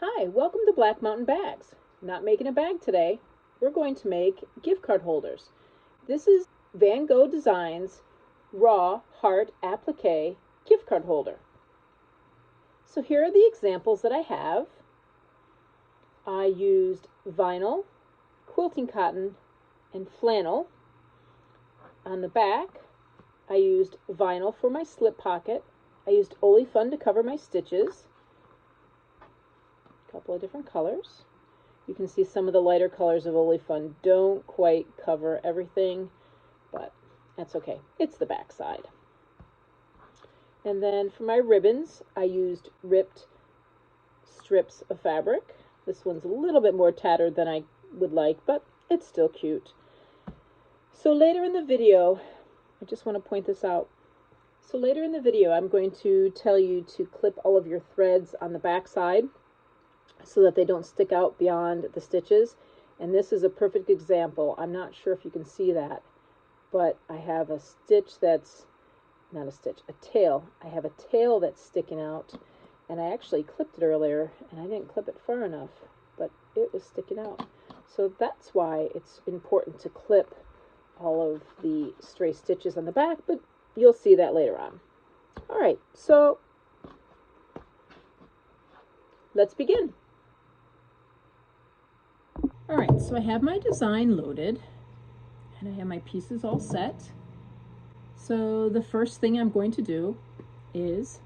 Hi, welcome to Black Mountain Bags. Not making a bag today. We're going to make gift card holders. This is Van Gogh Designs Raw Heart Applique gift card holder. So here are the examples that I have. I used vinyl, quilting cotton, and flannel. On the back, I used vinyl for my slip pocket. I used olefin to cover my stitches. A couple of different colors. You can see some of the lighter colors of olefin don't quite cover everything, but that's okay. It's the back side. And then for my ribbons, I used ripped strips of fabric. This one's a little bit more tattered than I would like, but it's still cute. So later in the video, I just want to point this out. So later in the video, I'm going to tell you to clip all of your threads on the back side so that they don't stick out beyond the stitches. And this is a perfect example. I'm not sure if you can see that, but I have a stitch that's, not a stitch, a tail. I have a tail that's sticking out, and I actually clipped it earlier, and I didn't clip it far enough, but it was sticking out. So that's why it's important to clip all of the stray stitches on the back, but you'll see that later on. All right, so let's begin. All right, so I have my design loaded and I have my pieces all set. So the first thing I'm going to do is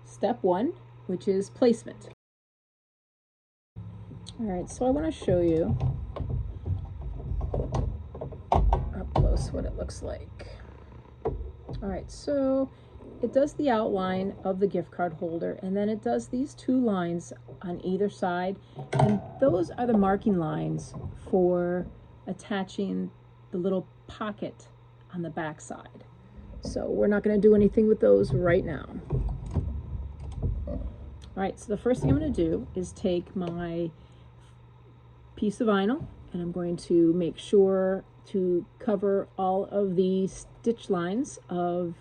step one, which is placement. All right, so I want to show you up close what it looks like. All right, so it does the outline of the gift card holder, and then it does these two lines on either side, and those are the marking lines for attaching the little pocket on the back side. So we're not going to do anything with those right now. All right, so the first thing I'm going to do is take my piece of vinyl, and I'm going to make sure to cover all of the stitch lines of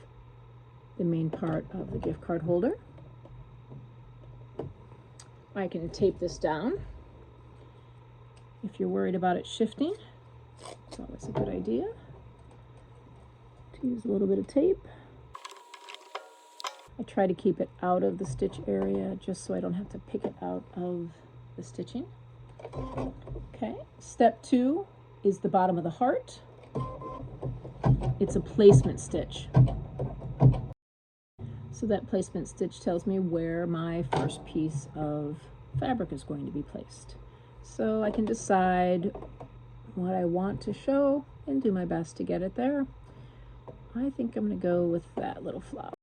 the main part of the gift card holder. I can tape this down. If you're worried about it shifting, it's always a good idea to use a little bit of tape. I try to keep it out of the stitch area just so I don't have to pick it out of the stitching. Okay, step two is the bottom of the heart. It's a placement stitch. So that placement stitch tells me where my first piece of fabric is going to be placed. So I can decide what I want to show and do my best to get it there. I think I'm going to go with that little flower.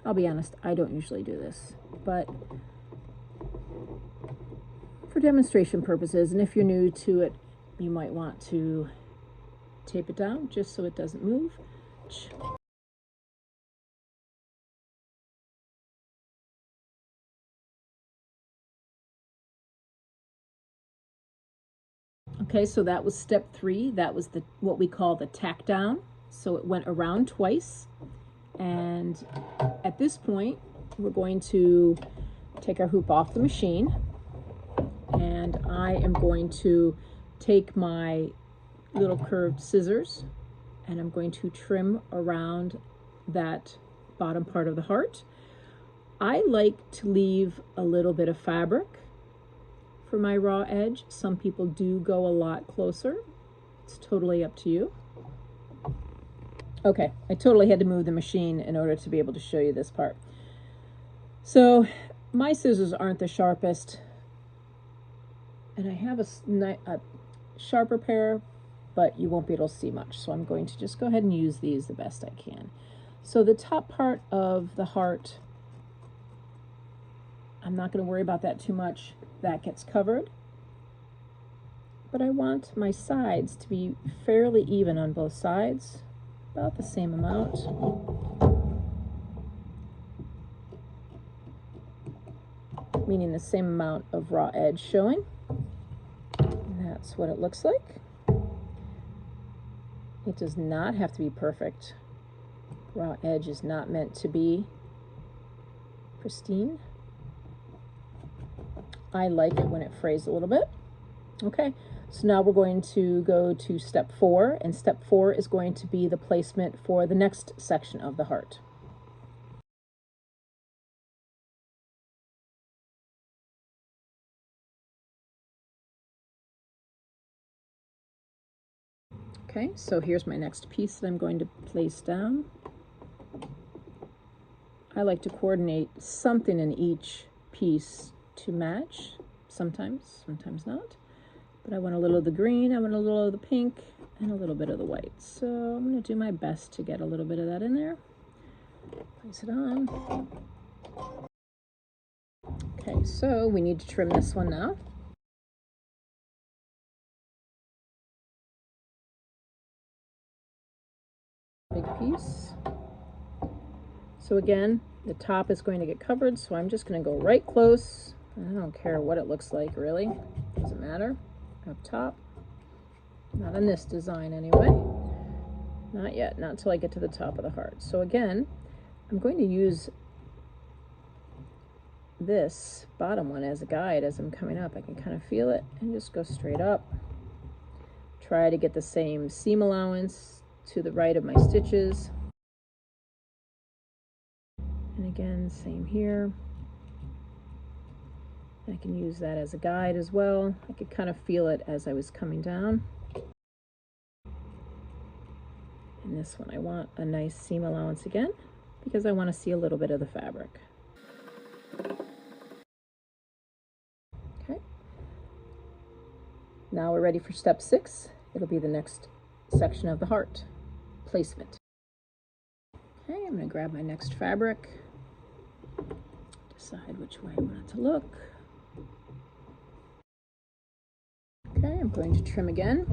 I'll be honest, I don't usually do this, but for demonstration purposes, and if you're new to it, you might want to tape it down just so it doesn't move. Okay, so that was step three. That was what we call the tack down. So it went around twice. And at this point, we're going to take our hoop off the machine. And I am going to take my little curved scissors and I'm going to trim around that bottom part of the heart. I like to leave a little bit of fabric for my raw edge. Some people do go a lot closer. It's totally up to you. Okay, I totally had to move the machine in order to be able to show you this part. So my scissors aren't the sharpest, and I have a sharper pair, but you won't be able to see much. So I'm going to just go ahead and use these the best I can. So the top part of the heart, I'm not going to worry about that too much. That gets covered. But I want my sides to be fairly even on both sides, about the same amount. Meaning the same amount of raw edge showing. And that's what it looks like. It does not have to be perfect. Raw edge is not meant to be pristine. I like it when it frays a little bit. Okay, so now we're going to go to step 4, and step 4 is going to be the placement for the next section of the heart. Okay, so here's my next piece that I'm going to place down. I like to coordinate something in each piece to match, sometimes not. But I want a little of the green, I want a little of the pink, and a little bit of the white. So I'm going to do my best to get a little bit of that in there. Place it on. Okay, so we need to trim this one now. Big piece. So again, the top is going to get covered, so I'm just going to go right close. I don't care what it looks like, really. Doesn't matter. Up top. Not on this design anyway. Not yet, not until I get to the top of the heart. So again, I'm going to use this bottom one as a guide as I'm coming up. I can kind of feel it and just go straight up. Try to get the same seam allowance to the right of my stitches. And again, same here. I can use that as a guide as well. I could kind of feel it as I was coming down. And this one, I want a nice seam allowance again, because I want to see a little bit of the fabric. Okay. Now we're ready for step 6. It'll be the next section of the heart, placement. Okay, I'm going to grab my next fabric, decide which way I want it to look. Okay, I'm going to trim again.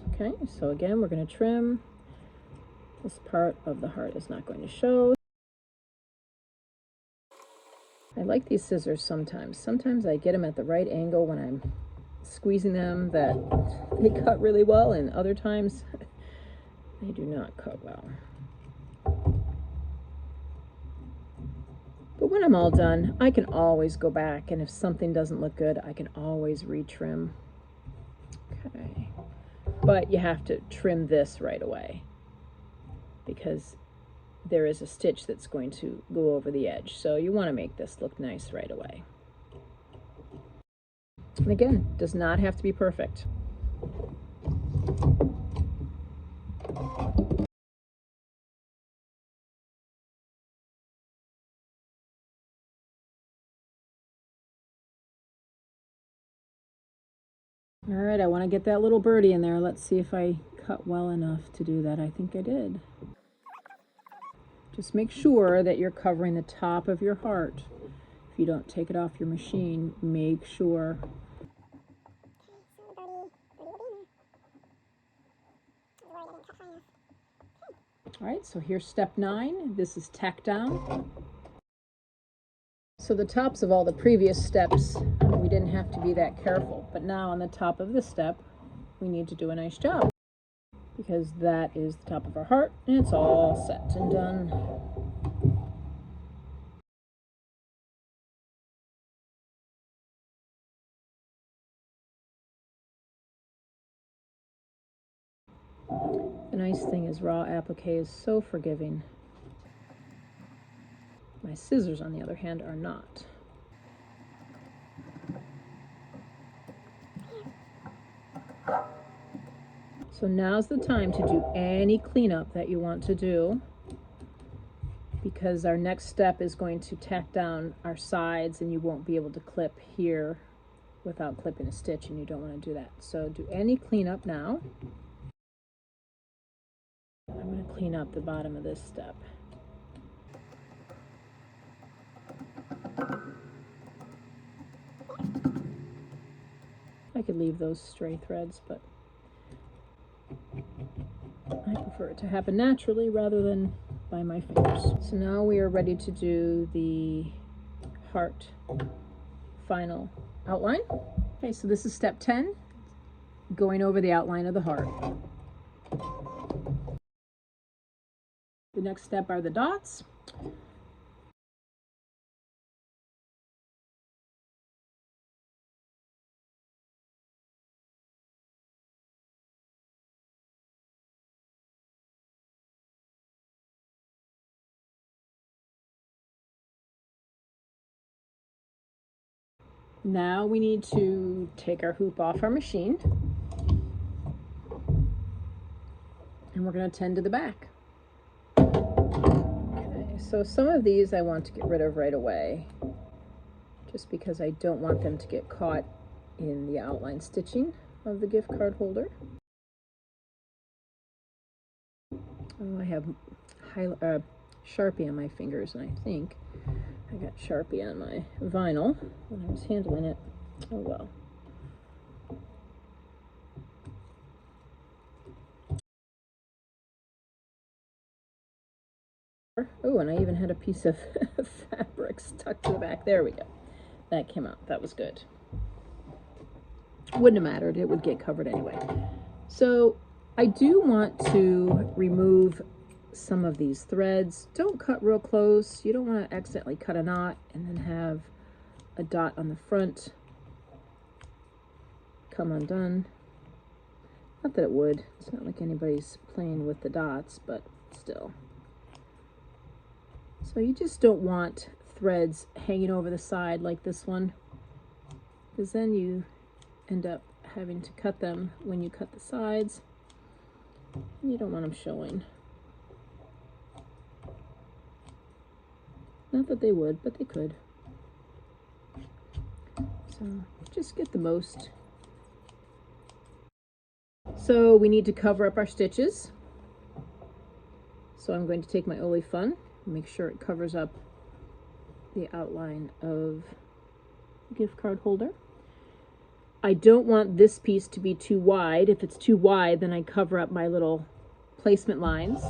Okay, so again, we're going to trim. This part of the heart is not going to show. I like these scissors sometimes. Sometimes I get them at the right angle when I'm squeezing them, that they cut really well, and other times they do not cut well. But when I'm all done, I can always go back, and if something doesn't look good, I can always retrim. Okay, but you have to trim this right away, because there is a stitch that's going to go over the edge. So you want to make this look nice right away. And again, does not have to be perfect. All right, I want to get that little birdie in there. Let's see if I cut well enough to do that. I think I did. Just make sure that you're covering the top of your heart. If you don't take it off your machine, make sure. All right, so here's step 9. This is tack down. So the tops of all the previous steps, we didn't have to be that careful. But now on the top of this step, we need to do a nice job, because that is the top of our heart, and it's all set and done. The nice thing is raw applique is so forgiving. My scissors, on the other hand, are not. So now's the time to do any cleanup that you want to do, because our next step is going to tack down our sides, and you won't be able to clip here without clipping a stitch, and you don't want to do that. So do any cleanup now. I'm going to clean up the bottom of this step. I could leave those stray threads, but I prefer it to happen naturally rather than by my fingers. So now we are ready to do the heart final outline. Okay, so this is step 10, going over the outline of the heart. The next step are the dots. Now we need to take our hoop off our machine, and we're going to tend to the back. Okay, so some of these I want to get rid of right away, just because I don't want them to get caught in the outline stitching of the gift card holder. Oh, I have Sharpie on my fingers, and I think I got Sharpie on my vinyl when I was handling it. Oh well. Oh, and I even had a piece of fabric stuck to the back. There we go. That came out. That was good. Wouldn't have mattered. It would get covered anyway. So I do want to remove some of these threads. Don't cut real close. You don't want to accidentally cut a knot and then have a dot on the front come undone. Not that it would. It's not like anybody's playing with the dots, but still. So you just don't want threads hanging over the side like this one, because then you end up having to cut them when you cut the sides, and you don't want them showing. Not that they would, but they could. So just get the most. So we need to cover up our stitches. So I'm going to take my Olifun, make sure it covers up the outline of the gift card holder. I don't want this piece to be too wide. If it's too wide, then I cover up my little placement lines.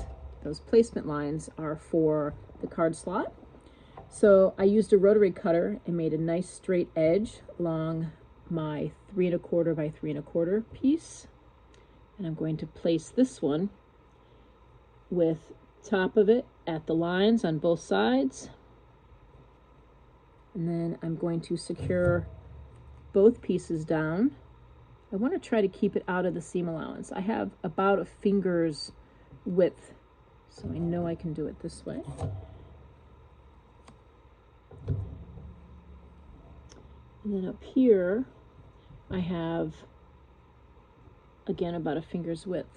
Those placement lines are for the card slot. So I used a rotary cutter and made a nice straight edge along my 3 1/4 by 3 1/4 piece. And I'm going to place this one with top of it at the lines on both sides. And then I'm going to secure both pieces down. I want to try to keep it out of the seam allowance. I have about a finger's width, so I know I can do it this way. And then up here, I have, again, about a finger's width.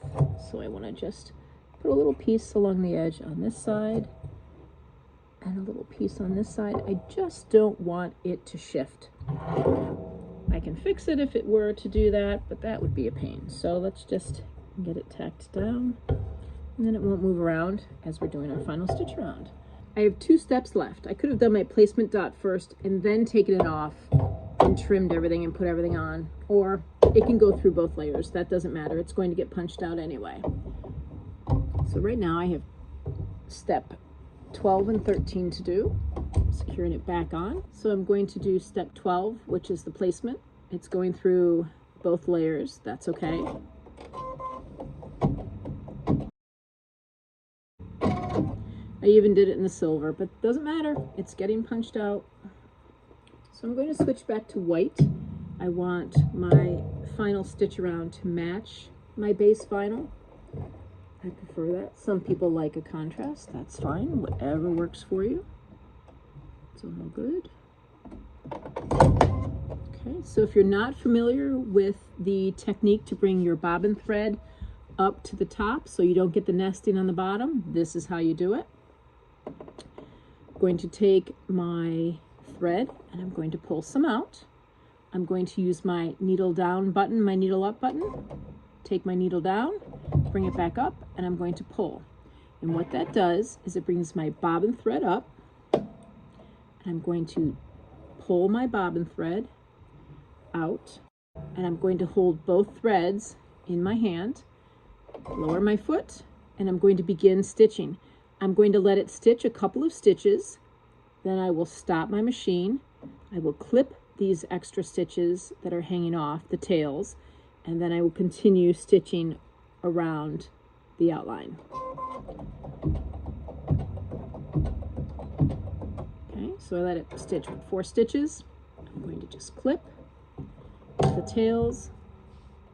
So I want to just put a little piece along the edge on this side and a little piece on this side. I just don't want it to shift. I can fix it if it were to do that, but that would be a pain. So let's just get it tacked down, and then it won't move around as we're doing our final stitch around. I have 2 steps left. I could have done my placement dot first and then taken it off and trimmed everything and put everything on, or it can go through both layers. That doesn't matter. It's going to get punched out anyway. So right now I have step 12 and 13 to do, securing it back on. So I'm going to do step 12, which is the placement. It's going through both layers. That's okay. I even did it in the silver, but it doesn't matter. It's getting punched out. So I'm going to switch back to white. I want my final stitch around to match my base vinyl. I prefer that. Some people like a contrast. That's fine. Whatever works for you. It's all good. Okay, so if you're not familiar with the technique to bring your bobbin thread up to the top so you don't get the nesting on the bottom, this is how you do it. I'm going to take my thread and I'm going to pull some out. I'm going to use my needle down button, my needle up button. Take my needle down, bring it back up, and I'm going to pull. And what that does is it brings my bobbin thread up, and I'm going to pull my bobbin thread out, and I'm going to hold both threads in my hand, lower my foot, and I'm going to begin stitching. I'm going to let it stitch a couple of stitches, then I will stop my machine. I will clip these extra stitches that are hanging off the tails, and then I will continue stitching around the outline. so I let it stitch with 4 stitches. I'm going to just clip the tails,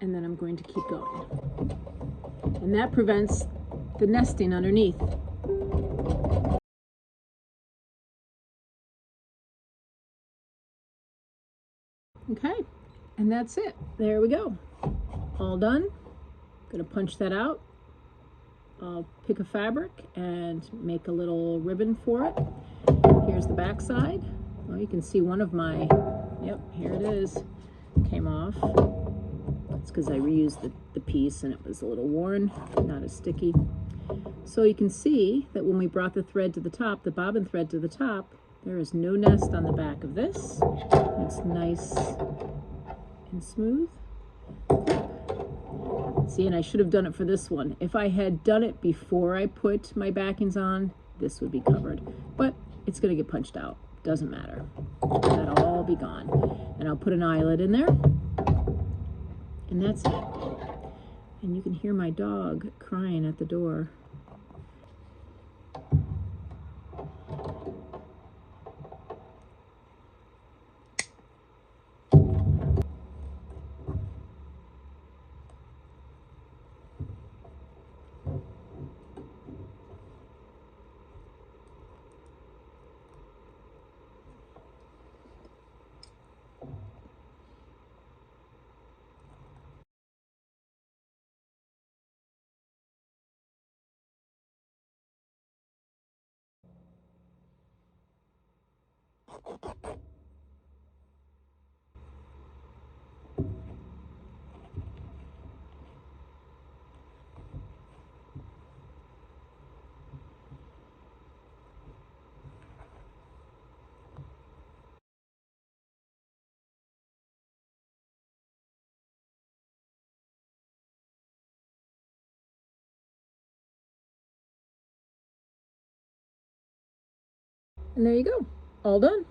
and then I'm going to keep going. And that prevents the nesting underneath. Okay, and that's it. There we go. All done. Gonna punch that out. I'll pick a fabric and make a little ribbon for it. Here's the back side. Well, you can see one of my, yep, here it is, came off. It's because I reused the piece and it was a little worn, not as sticky. So you can see that when we brought the thread to the top, the bobbin thread to the top, there is no nest on the back of this. It's nice and smooth. See, and I should have done it for this one. If I had done it before I put my backings on, this would be covered. But it's gonna get punched out. Doesn't matter. That'll all be gone. And I'll put an eyelet in there. And that's it. And you can hear my dog crying at the door. And there you go, all done.